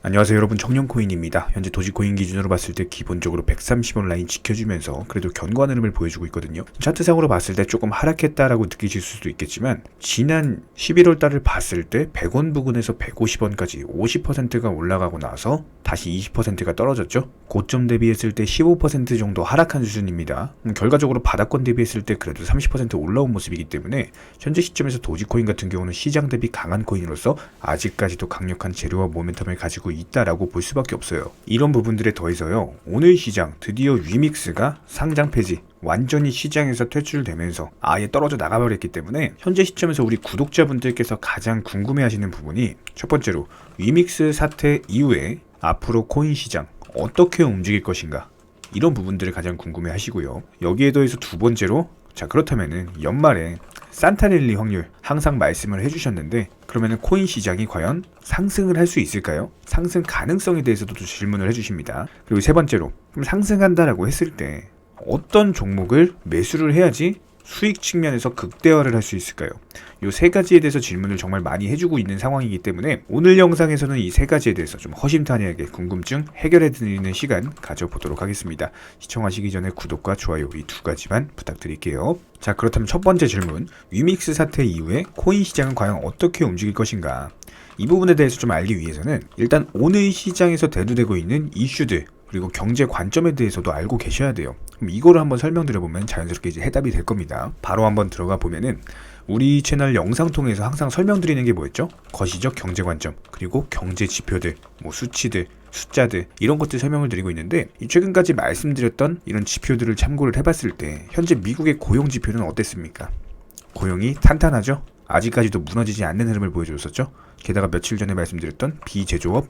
안녕하세요 여러분, 청년코인입니다. 현재 도지코인 기준으로 봤을 때 기본적으로 130원 라인 지켜주면서 그래도 견고한 흐름을 보여주고 있거든요. 차트상으로 봤을 때 조금 하락했다라고 느끼실 수도 있겠지만 지난 11월 달을 봤을 때 100원 부근에서 150원까지 50%가 올라가고 나서 다시 20%가 떨어졌죠. 고점 대비했을 때 15% 정도 하락한 수준입니다. 결과적으로 바닥권 대비했을 때 그래도 30% 올라온 모습이기 때문에 현재 시점에서 도지코인 같은 경우는 시장 대비 강한 코인으로서 아직까지도 강력한 재료와 모멘텀을 가지고 있다라고 볼 수밖에 없어요. 이런 부분들에 더해서요, 오늘 시장 드디어 위믹스가 상장 폐지, 완전히 시장에서 퇴출되면서 아예 떨어져 나가버렸기 때문에 현재 시점에서 우리 구독자분들께서 가장 궁금해하시는 부분이 첫 번째로 위믹스 사태 이후에 앞으로 코인 시장 어떻게 움직일 것인가, 이런 부분들을 가장 궁금해 하시고요. 여기에 더해서 두 번째로, 자 그렇다면은 연말에 산타랠리 확률 항상 말씀을 해주셨는데 그러면은 코인 시장이 과연 상승을 할 수 있을까요? 상승 가능성에 대해서도 질문을 해주십니다. 그리고 세 번째로, 그럼 상승한다라고 했을 때 어떤 종목을 매수를 해야지 수익 측면에서 극대화를 할 수 있을까요? 이 세 가지에 대해서 질문을 정말 많이 해주고 있는 상황이기 때문에 오늘 영상에서는 이 세 가지에 대해서 좀 허심탄회하게 궁금증 해결해드리는 시간 가져보도록 하겠습니다. 시청하시기 전에 구독과 좋아요 이 두 가지만 부탁드릴게요. 자 그렇다면 첫 번째 질문, 위믹스 사태 이후에 코인 시장은 과연 어떻게 움직일 것인가? 이 부분에 대해서 좀 알기 위해서는 일단 오늘 시장에서 대두되고 있는 이슈들 그리고 경제 관점에 대해서도 알고 계셔야 돼요. 그럼 이거를 한번 설명드려보면 자연스럽게 이제 해답이 될 겁니다. 바로 한번 들어가 보면은 우리 채널 영상 통해서 항상 설명드리는 게 뭐였죠? 거시적 경제 관점, 그리고 경제 지표들, 뭐 수치들, 숫자들, 이런 것들 설명을 드리고 있는데 최근까지 말씀드렸던 이런 지표들을 참고를 해봤을 때 현재 미국의 고용 지표는 어땠습니까? 고용이 탄탄하죠? 아직까지도 무너지지 않는 흐름을 보여줬었죠? 게다가 며칠 전에 말씀드렸던 비제조업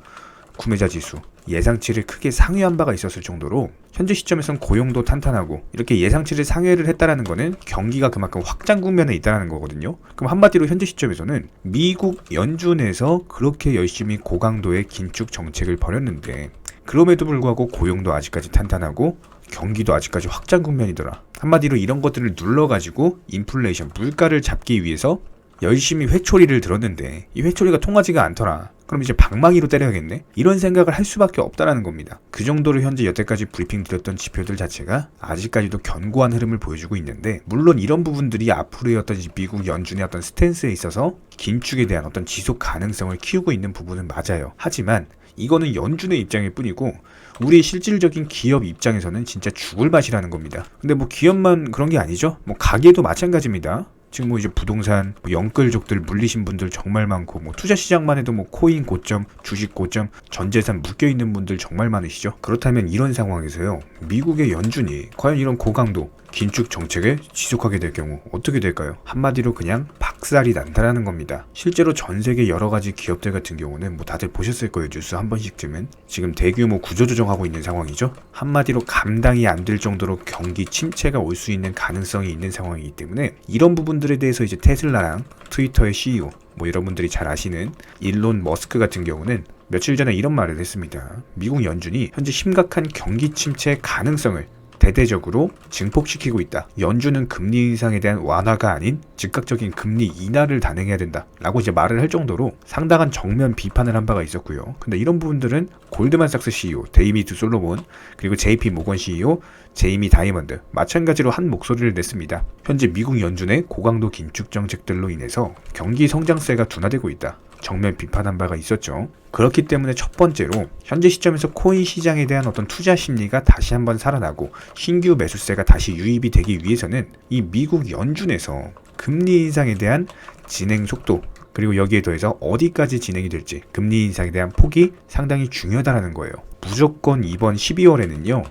구매자 지수, 예상치를 크게 상회한 바가 있었을 정도로 현재 시점에선 고용도 탄탄하고 이렇게 예상치를 상회를 했다라는 거는 경기가 그만큼 확장 국면에 있다라는 거거든요. 그럼 한마디로 현재 시점에서는 미국 연준에서 그렇게 열심히 고강도의 긴축 정책을 벌였는데 그럼에도 불구하고 고용도 아직까지 탄탄하고 경기도 아직까지 확장 국면이더라. 한마디로 이런 것들을 눌러가지고 인플레이션, 물가를 잡기 위해서 열심히 회초리를 들었는데 이 회초리가 통하지가 않더라. 그럼 이제 방망이로 때려야겠네? 이런 생각을 할 수밖에 없다라는 겁니다. 그 정도로 현재 여태까지 브리핑 드렸던 지표들 자체가 아직까지도 견고한 흐름을 보여주고 있는데 물론 이런 부분들이 앞으로의 어떤 미국 연준의 어떤 스탠스에 있어서 긴축에 대한 어떤 지속 가능성을 키우고 있는 부분은 맞아요. 하지만 이거는 연준의 입장일 뿐이고 우리 실질적인 기업 입장에서는 진짜 죽을 맛이라는 겁니다. 근데 뭐 기업만 그런 게 아니죠. 뭐 가게도 마찬가지입니다. 지금 뭐 이제 부동산, 뭐 영끌족들 물리신 분들 정말 많고 뭐 투자 시장만 해도 뭐 코인 고점, 주식 고점, 전재산 묶여 있는 분들 정말 많으시죠. 그렇다면 이런 상황에서요, 미국의 연준이 과연 이런 고강도 긴축 정책을 지속하게 될 경우 어떻게 될까요? 한마디로 그냥 박살이 난다라는 겁니다. 실제로 전 세계 여러 가지 기업들 같은 경우는 뭐 다들 보셨을 거예요. 뉴스 한 번씩쯤은. 지금 대규모 구조조정하고 있는 상황이죠. 한마디로 감당이 안 될 정도로 경기 침체가 올 수 있는 가능성이 있는 상황이기 때문에 이런 부분들에 대해서 이제 테슬라랑 트위터의 CEO, 뭐 여러분들이 잘 아시는 일론 머스크 같은 경우는 며칠 전에 이런 말을 했습니다. 미국 연준이 현재 심각한 경기 침체 가능성을 대대적으로 증폭시키고 있다. 연준은 금리 인상에 대한 완화가 아닌 즉각적인 금리 인하를 단행해야 된다 라고 이제 말을 할 정도로 상당한 정면 비판을 한 바가 있었고요. 근데 이런 부분들은 골드만삭스 CEO 데이비드 솔로몬, 그리고 JP 모건 CEO 제이미 다이먼드 마찬가지로 한 목소리를 냈습니다. 현재 미국 연준의 고강도 긴축 정책들로 인해서 경기 성장세가 둔화되고 있다. 정면 비판한 바가 있었죠. 그렇기 때문에 첫 번째로 현재 시점에서 코인 시장에 대한 어떤 투자 심리가 다시 한번 살아나고 신규 매수세가 다시 유입이 되기 위해서는 이 미국 연준에서 금리 인상에 대한 진행 속도, 그리고 여기에 더해서 어디까지 진행이 될지 금리 인상에 대한 폭이 상당히 중요하다는 거예요. 무조건 이번 12월에는요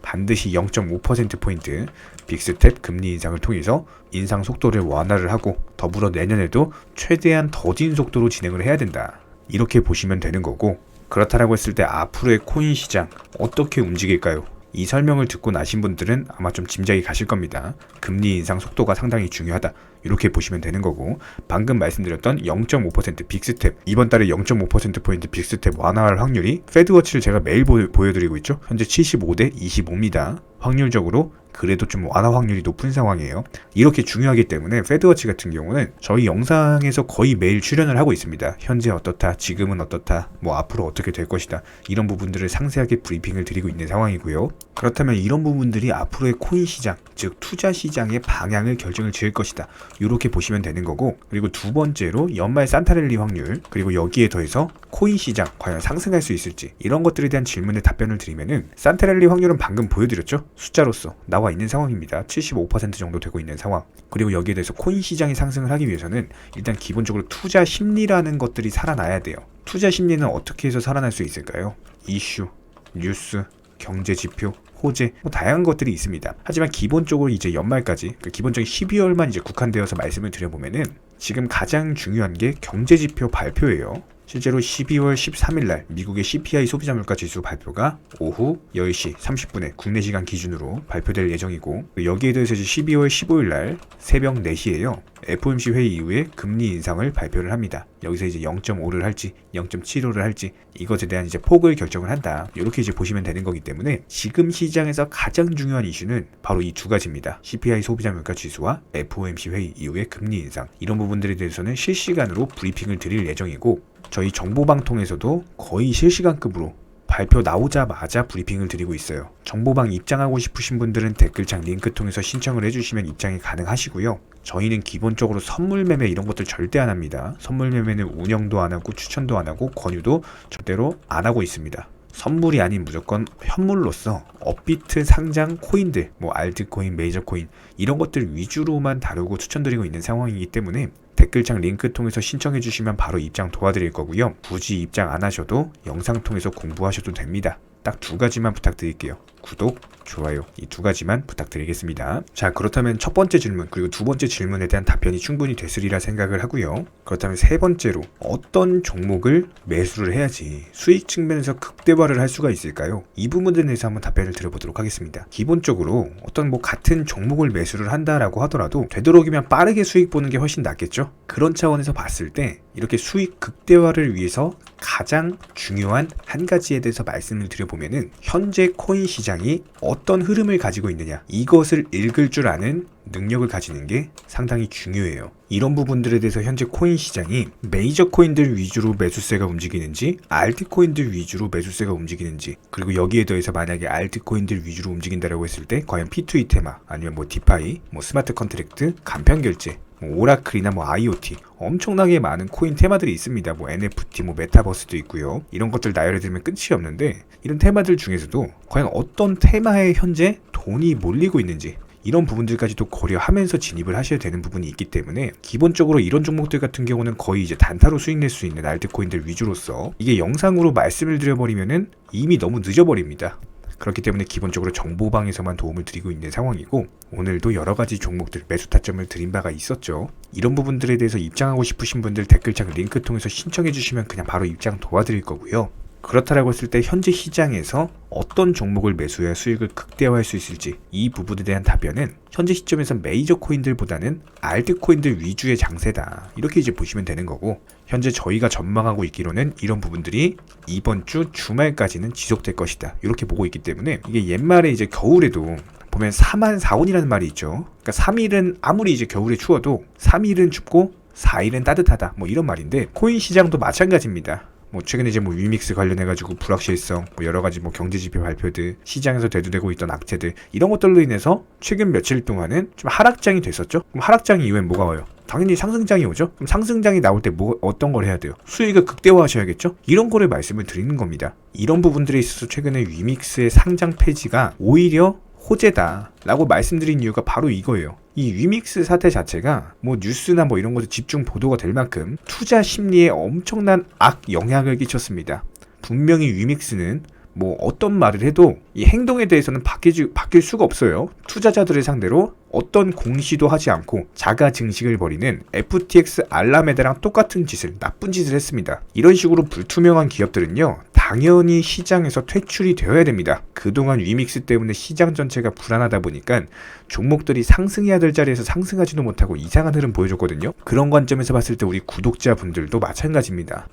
반드시 0.5%포인트 빅스텝 금리 인상을 통해서 인상 속도를 완화를 하고 더불어 내년에도 최대한 더딘 속도로 진행을 해야 된다. 이렇게 보시면 되는 거고, 그렇다라고 했을 때 앞으로의 코인 시장 어떻게 움직일까요? 이 설명을 듣고 나신 분들은 아마 좀 짐작이 가실 겁니다. 금리 인상 속도가 상당히 중요하다. 이렇게 보시면 되는 거고, 방금 말씀드렸던 0.5% 빅스텝, 이번 달에 0.5%포인트 빅스텝 완화할 확률이 패드워치를 제가 매일 보여드리고 있죠. 현재 75대 25입니다. 확률적으로 그래도 좀 완화 확률이 높은 상황이에요. 이렇게 중요하기 때문에 페드워치 같은 경우는 저희 영상에서 거의 매일 출연을 하고 있습니다. 현재 어떻다, 지금은 어떻다, 뭐 앞으로 어떻게 될 것이다, 이런 부분들을 상세하게 브리핑을 드리고 있는 상황이고요. 그렇다면 이런 부분들이 앞으로의 코인 시장, 즉 투자 시장의 방향을 결정을 지을 것이다, 이렇게 보시면 되는 거고, 그리고 두 번째로 연말 산타랠리 확률, 그리고 여기에 더해서 코인 시장 과연 상승할 수 있을지, 이런 것들에 대한 질문에 답변을 드리면은 산타랠리 확률은 방금 보여드렸죠. 숫자로서 나와 있는 상황입니다. 75% 정도 되고 있는 상황. 그리고 여기에 대해서 코인 시장이 상승을 하기 위해서는 일단 기본적으로 투자 심리라는 것들이 살아나야 돼요. 투자 심리는 어떻게 해서 살아날 수 있을까요? 이슈, 뉴스, 경제 지표, 호재, 뭐 다양한 것들이 있습니다. 하지만 기본적으로 이제 연말까지, 기본적인 12월만 이제 국한되어서 말씀을 드려보면은 지금 가장 중요한 게 경제 지표 발표예요. 실제로 12월 13일 날 미국의 CPI 소비자 물가 지수 발표가 오후 10시 30분에 국내 시간 기준으로 발표될 예정이고, 여기에 대해서 이제 12월 15일 날 새벽 4시에요. FOMC 회의 이후에 금리 인상을 발표를 합니다. 여기서 이제 0.5를 할지 0.75를 할지 이것에 대한 이제 폭을 결정을 한다. 이렇게 이제 보시면 되는 거기 때문에 지금 시장에서 가장 중요한 이슈는 바로 이 두 가지입니다. CPI 소비자 물가 지수와 FOMC 회의 이후의 금리 인상. 이런 부분들에 대해서는 실시간으로 브리핑을 드릴 예정이고, 저희 정보방통에서도 거의 실시간급으로 발표 나오자마자 브리핑을 드리고 있어요. 정보방 입장하고 싶으신 분들은 댓글창 링크 통해서 신청을 해주시면 입장이 가능하시고요. 저희는 기본적으로 선물 매매 이런 것들 절대 안 합니다. 선물 매매는 운영도 안 하고 추천도 안 하고 권유도 절대로 안 하고 있습니다. 선물이 아닌 무조건 현물로서 업비트 상장 코인들, 뭐 알트코인, 메이저코인 이런 것들 위주로만 다루고 추천드리고 있는 상황이기 때문에 댓글창 링크 통해서 신청해 주시면 바로 입장 도와드릴 거고요. 굳이 입장 안 하셔도 영상 통해서 공부하셔도 됩니다. 딱 두 가지만 부탁드릴게요. 구독, 좋아요, 이 두 가지만 부탁드리겠습니다. 자, 그렇다면 첫 번째 질문 그리고 두 번째 질문에 대한 답변이 충분히 됐으리라 생각을 하고요. 그렇다면 세 번째로 어떤 종목을 매수를 해야지 수익 측면에서 극대화를 할 수가 있을까요? 이 부분에 대해서 한번 답변을 드려보도록 하겠습니다. 기본적으로 어떤 뭐 같은 종목을 매수를 한다라고 하더라도 되도록이면 빠르게 수익 보는 게 훨씬 낫겠죠? 그런 차원에서 봤을 때 이렇게 수익 극대화를 위해서 가장 중요한 한 가지에 대해서 말씀을 드려보면은 현재 코인 시장이 어떤 흐름을 가지고 있느냐, 이것을 읽을 줄 아는 능력을 가지는 게 상당히 중요해요. 이런 부분들에 대해서 현재 코인 시장이 메이저 코인들 위주로 매수세가 움직이는지 알트코인들 위주로 매수세가 움직이는지, 그리고 여기에 더해서 만약에 알트코인들 위주로 움직인다라고 했을 때 과연 P2E 테마, 아니면 뭐 디파이, 뭐 스마트 컨트랙트, 간편 결제, 뭐 오라클이나 뭐 IoT 엄청나게 많은 코인 테마들이 있습니다. 뭐 NFT, 뭐 메타버스도 있고요. 이런 것들 나열해드리면 끝이 없는데, 이런 테마들 중에서도 과연 어떤 테마에 현재 돈이 몰리고 있는지 이런 부분들까지도 고려하면서 진입을 하셔야 되는 부분이 있기 때문에 기본적으로 이런 종목들 같은 경우는 거의 이제 단타로 수익 낼 수 있는 알트코인들 위주로서 이게 영상으로 말씀을 드려버리면은 이미 너무 늦어버립니다. 그렇기 때문에 기본적으로 정보방에서만 도움을 드리고 있는 상황이고, 오늘도 여러가지 종목들 매수 타점을 드린 바가 있었죠. 이런 부분들에 대해서 입장하고 싶으신 분들 댓글창 링크 통해서 신청해 주시면 그냥 바로 입장 도와드릴 거고요. 그렇다라고 했을 때 현재 시장에서 어떤 종목을 매수해야 수익을 극대화할 수 있을지, 이 부분에 대한 답변은 현재 시점에서 메이저 코인들보다는 알트코인들 위주의 장세다, 이렇게 이제 보시면 되는 거고, 현재 저희가 전망하고 있기로는 이런 부분들이 이번 주 주말까지는 지속될 것이다, 이렇게 보고 있기 때문에 이게 옛말에 이제 겨울에도 보면 4만 4온이라는 말이 있죠. 그러니까 3일은 아무리 이제 겨울에 추워도 3일은 춥고 4일은 따뜻하다, 뭐 이런 말인데 코인 시장도 마찬가지입니다. 뭐 최근에 이제 뭐 위믹스 관련해가지고 불확실성, 뭐 여러가지 뭐 경제지표 발표들, 시장에서 대두되고 있던 악재들, 이런 것들로 인해서 최근 며칠 동안은 좀 하락장이 됐었죠. 그럼 하락장 이후엔 뭐가 와요? 당연히 상승장이 오죠. 그럼 상승장이 나올 때 뭐 어떤 걸 해야 돼요? 수익을 극대화하셔야겠죠. 이런 거를 말씀을 드리는 겁니다. 이런 부분들에 있어서 최근에 위믹스의 상장 폐지가 오히려 호재다 라고 말씀드린 이유가 바로 이거예요. 이 위믹스 사태 자체가 뭐 뉴스나 뭐 이런 것에 집중 보도가 될 만큼 투자 심리에 엄청난 악 영향을 끼쳤습니다. 분명히 위믹스는 뭐 어떤 말을 해도 이 행동에 대해서는 바뀔 수가 없어요. 투자자들을 상대로 어떤 공시도 하지 않고 자가 증식을 벌이는 FTX 알라메다랑 똑같은 짓을, 나쁜 짓을 했습니다. 이런 식으로 불투명한 기업들은요, 당연히 시장에서 퇴출이 되어야 됩니다. 그동안 위믹스 때문에 시장 전체가 불안하다 보니까 종목들이 상승해야 될 자리에서 상승하지도 못하고 이상한 흐름 보여줬거든요. 그런 관점에서 봤을 때 우리 구독자분들도 마찬가지입니다.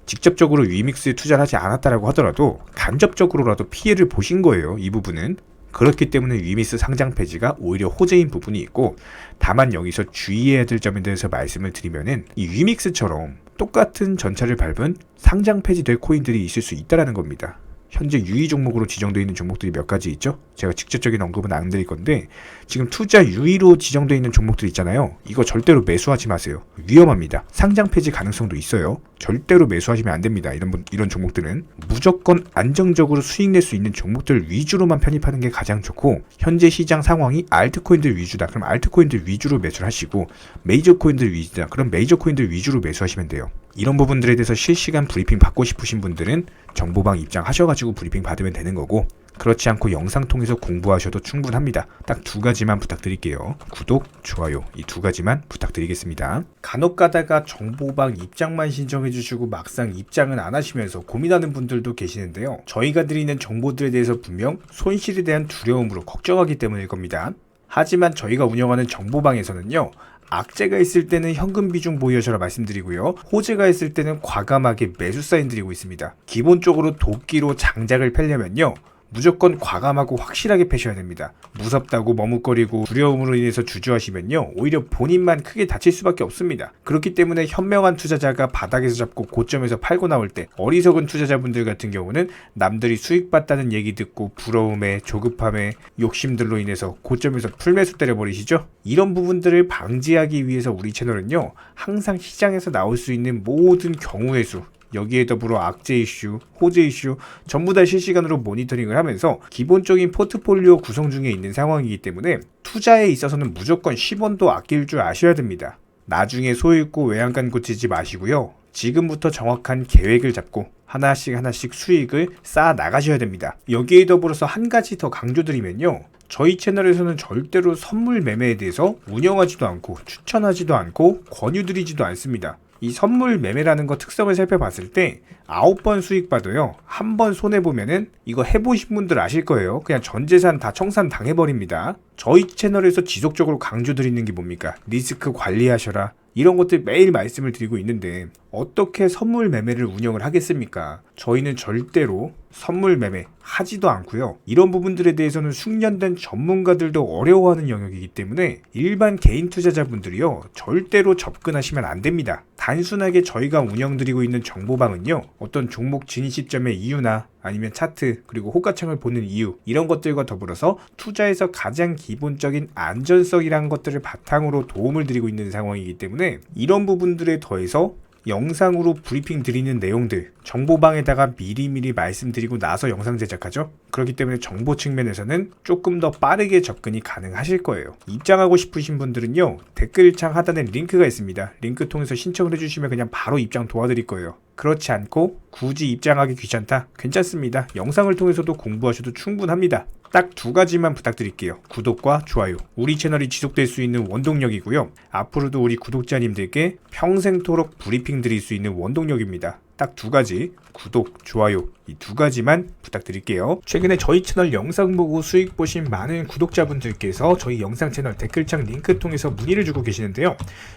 직접적으로 위믹스에 투자를 하지 않았다라고 하더라도 간접적으로라도 피해를 보신 거예요. 이 부분은. 그렇기 때문에 위믹스 상장 폐지가 오히려 호재인 부분이 있고, 다만 여기서 주의해야 될 점에 대해서 말씀을 드리면은 이 위믹스처럼 똑같은 전차를 밟은 상장 폐지될 코인들이 있을 수 있다는 겁니다. 현재 유의 종목으로 지정되어 있는 종목들이 몇 가지 있죠? 제가 직접적인 언급은 안 드릴 건데, 지금 투자 유의로 지정되어 있는 종목들 있잖아요. 이거 절대로 매수하지 마세요. 위험합니다. 상장 폐지 가능성도 있어요. 절대로 매수하시면 안 됩니다. 이런 종목들은 무조건 안정적으로 수익 낼 수 있는 종목들 위주로만 편입하는 게 가장 좋고, 현재 시장 상황이 알트코인들 위주다. 그럼 알트코인들 위주로 매수를 하시고, 메이저 코인들 위주다. 그럼 메이저 코인들 위주로 매수하시면 돼요. 이런 부분들에 대해서 실시간 브리핑 받고 싶으신 분들은 정보방 입장하셔가지고 브리핑 받으면 되는 거고, 그렇지 않고 영상 통해서 공부하셔도 충분합니다. 딱 두 가지만 부탁드릴게요. 구독, 좋아요, 이 두 가지만 부탁드리겠습니다. 간혹 가다가 정보방 입장만 신청해 주시고 막상 입장은 안 하시면서 고민하는 분들도 계시는데요. 저희가 드리는 정보들에 대해서 분명 손실에 대한 두려움으로 걱정하기 때문일 겁니다. 하지만 저희가 운영하는 정보방에서는요, 악재가 있을 때는 현금 비중 보유하셔라 말씀드리고요, 호재가 있을 때는 과감하게 매수 사인 드리고 있습니다. 기본적으로 도끼로 장작을 펴려면요, 무조건 과감하고 확실하게 패셔야 됩니다. 무섭다고 머뭇거리고 두려움으로 인해서 주저하시면요, 오히려 본인만 크게 다칠 수밖에 없습니다. 그렇기 때문에 현명한 투자자가 바닥에서 잡고 고점에서 팔고 나올 때, 어리석은 투자자분들 같은 경우는 남들이 수익 봤다는 얘기 듣고 부러움에, 조급함에, 욕심들로 인해서 고점에서 풀매수 때려버리시죠. 이런 부분들을 방지하기 위해서 우리 채널은요, 항상 시장에서 나올 수 있는 모든 경우의 수, 여기에 더불어 악재 이슈, 호재 이슈 전부 다 실시간으로 모니터링을 하면서 기본적인 포트폴리오 구성 중에 있는 상황이기 때문에 투자에 있어서는 무조건 10원도 아낄 줄 아셔야 됩니다. 나중에 소 잃고 외양간 고치지 마시고요, 지금부터 정확한 계획을 잡고 하나씩 수익을 쌓아 나가셔야 됩니다. 여기에 더불어서 한 가지 더 강조드리면요, 저희 채널에서는 절대로 선물 매매에 대해서 운영하지도 않고 추천하지도 않고 권유드리지도 않습니다. 이 선물 매매라는 거 특성을 살펴봤을 때 9번 수익 봐도요, 한 번 손해보면은 이거 해보신 분들 아실 거예요. 그냥 전 재산 다 청산 당해버립니다. 저희 채널에서 지속적으로 강조드리는 게 뭡니까? 리스크 관리하셔라. 이런 것들 매일 말씀을 드리고 있는데 어떻게 선물 매매를 운영을 하겠습니까? 저희는 절대로 선물 매매 하지도 않고요. 이런 부분들에 대해서는 숙련된 전문가들도 어려워하는 영역이기 때문에 일반 개인 투자자분들이요, 절대로 접근하시면 안 됩니다. 단순하게 저희가 운영드리고 있는 정보방은요, 어떤 종목 진입점의 이유나 아니면 차트, 그리고 호가창을 보는 이유, 이런 것들과 더불어서 투자에서 가장 기본적인 안전성이라는 것들을 바탕으로 도움을 드리고 있는 상황이기 때문에 이런 부분들에 더해서 영상으로 브리핑 드리는 내용들, 정보방에다가 미리미리 말씀드리고 나서 영상 제작하죠. 그렇기 때문에 정보 측면에서는 조금 더 빠르게 접근이 가능하실 거예요. 입장하고 싶으신 분들은요, 댓글창 하단에 링크가 있습니다. 링크 통해서 신청을 해주시면 그냥 바로 입장 도와드릴 거예요. 그렇지 않고 굳이 입장하기 귀찮다? 괜찮습니다. 영상을 통해서도 공부하셔도 충분합니다. 딱 두 가지만 부탁드릴게요. 구독과 좋아요. 우리 채널이 지속될 수 있는 원동력이고요, 앞으로도 우리 구독자님들께 평생토록 브리핑 드릴 수 있는 원동력입니다. 딱 두 가지, 구독, 좋아요, 이 두 가지만 부탁드릴게요. 최근에 저희 채널 영상 보고 수익 보신 많은 구독자분들께서 저희 영상 채널 댓글창 링크 통해서 문의를 주고 계시는데요,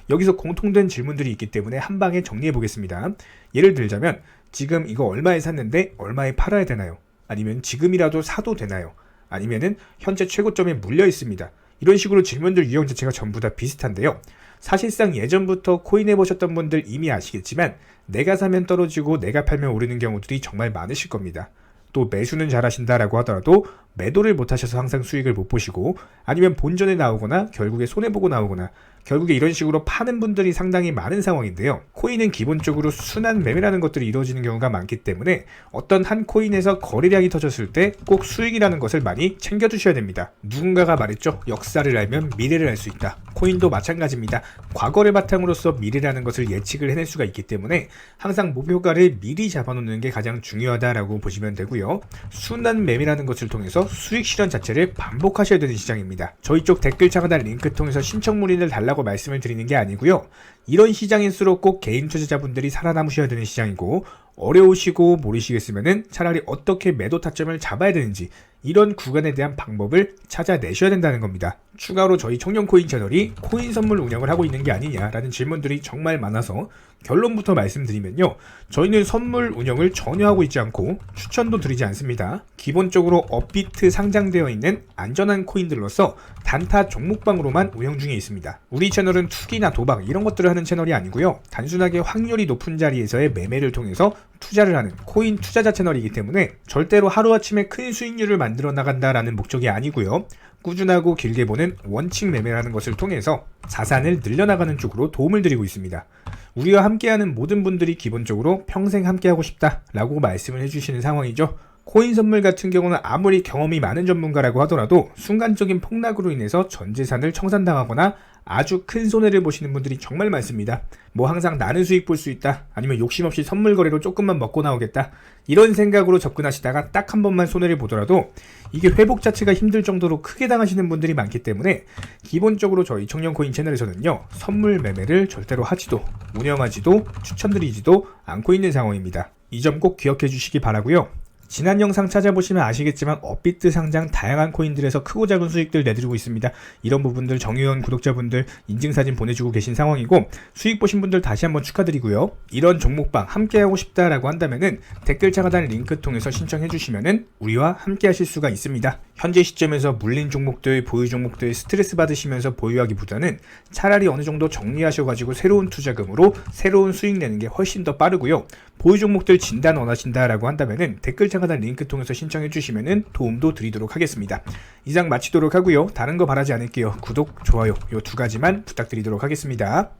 여기서 공통된 질문들이 있기 때문에 한 방에 정리해 보겠습니다. 예를 들자면, 지금 이거 얼마에 샀는데 얼마에 팔아야 되나요? 아니면 지금이라도 사도 되나요? 아니면은 현재 최고점에 물려 있습니다. 이런 식으로 질문들 유형 자체가 전부 다 비슷한데요. 사실상 예전부터 코인 해보셨던 분들 이미 아시겠지만, 내가 사면 떨어지고 내가 팔면 오르는 경우들이 정말 많으실 겁니다. 또 매수는 잘하신다라고 하더라도 매도를 못하셔서 항상 수익을 못 보시고, 아니면 본전에 나오거나 결국에 손해보고 나오거나, 결국에 이런 식으로 파는 분들이 상당히 많은 상황인데요. 코인은 기본적으로 순환 매매라는 것들이 이루어지는 경우가 많기 때문에 어떤 한 코인에서 거래량이 터졌을 때 꼭 수익이라는 것을 많이 챙겨두셔야 됩니다. 누군가가 말했죠. 역사를 알면 미래를 알 수 있다. 코인도 마찬가지입니다. 과거를 바탕으로서 미래라는 것을 예측을 해낼 수가 있기 때문에 항상 목표가를 미리 잡아놓는 게 가장 중요하다라고 보시면 되고요. 순환 매매라는 것을 통해서 수익 실현 자체를 반복하셔야 되는 시장입니다. 저희 쪽 댓글창 하단 링크 통해서 신청 문의를 달라고 말씀을 드리는 게 아니고요. 이런 시장일수록 꼭 개인 투자자분들이 살아남으셔야 되는 시장이고, 어려우시고 모르시겠으면은 차라리 어떻게 매도 타점을 잡아야 되는지 이런 구간에 대한 방법을 찾아내셔야 된다는 겁니다. 추가로 저희 청년코인 채널이 코인 선물 운영을 하고 있는 게 아니냐라는 질문들이 정말 많아서 결론부터 말씀드리면요. 저희는 선물 운영을 전혀 하고 있지 않고 추천도 드리지 않습니다. 기본적으로 업비트 상장되어 있는 안전한 코인들로서 단타 종목방으로만 운영 중에 있습니다. 우리 채널은 투기나 도박 이런 것들을 하는 채널이 아니고요. 단순하게 확률이 높은 자리에서의 매매를 통해서 투자를 하는 코인 투자자 채널이기 때문에 절대로 하루아침에 큰 수익률을 만들어 나간다라는 목적이 아니고요. 꾸준하고 길게 보는 원칙 매매라는 것을 통해서 자산을 늘려나가는 쪽으로 도움을 드리고 있습니다. 우리와 함께하는 모든 분들이 기본적으로 평생 함께하고 싶다라고 말씀을 해주시는 상황이죠. 코인 선물 같은 경우는 아무리 경험이 많은 전문가라고 하더라도 순간적인 폭락으로 인해서 전 재산을 청산당하거나 아주 큰 손해를 보시는 분들이 정말 많습니다. 뭐 항상 나는 수익 볼 수 있다, 아니면 욕심 없이 선물 거래로 조금만 먹고 나오겠다, 이런 생각으로 접근하시다가 딱 한 번만 손해를 보더라도 이게 회복 자체가 힘들 정도로 크게 당하시는 분들이 많기 때문에 기본적으로 저희 청년코인 채널에서는요, 선물 매매를 절대로 하지도 운영하지도 추천드리지도 않고 있는 상황입니다. 이 점 꼭 기억해 주시기 바라고요. 지난 영상 찾아보시면 아시겠지만 업비트 상장 다양한 코인들에서 크고 작은 수익들 내드리고 있습니다. 이런 부분들 정의원 구독자분들 인증사진 보내주고 계신 상황이고, 수익 보신 분들 다시 한번 축하드리고요. 이런 종목방 함께하고 싶다라고 한다면은 댓글창 하단 링크 통해서 신청해 주시면은 우리와 함께 하실 수가 있습니다. 현재 시점에서 물린 종목들, 보유 종목들 스트레스 받으시면서 보유하기보다는 차라리 어느 정도 정리하셔가지고 새로운 투자금으로 새로운 수익 내는 게 훨씬 더 빠르고요. 보유 종목들 진단 원하신다라고 한다면은 댓글창 하단 링크 통해서 신청해 주시면은 도움도 드리도록 하겠습니다. 이상 마치도록 하고요. 다른 거 바라지 않을게요. 구독, 좋아요 요 두 가지만 부탁드리도록 하겠습니다.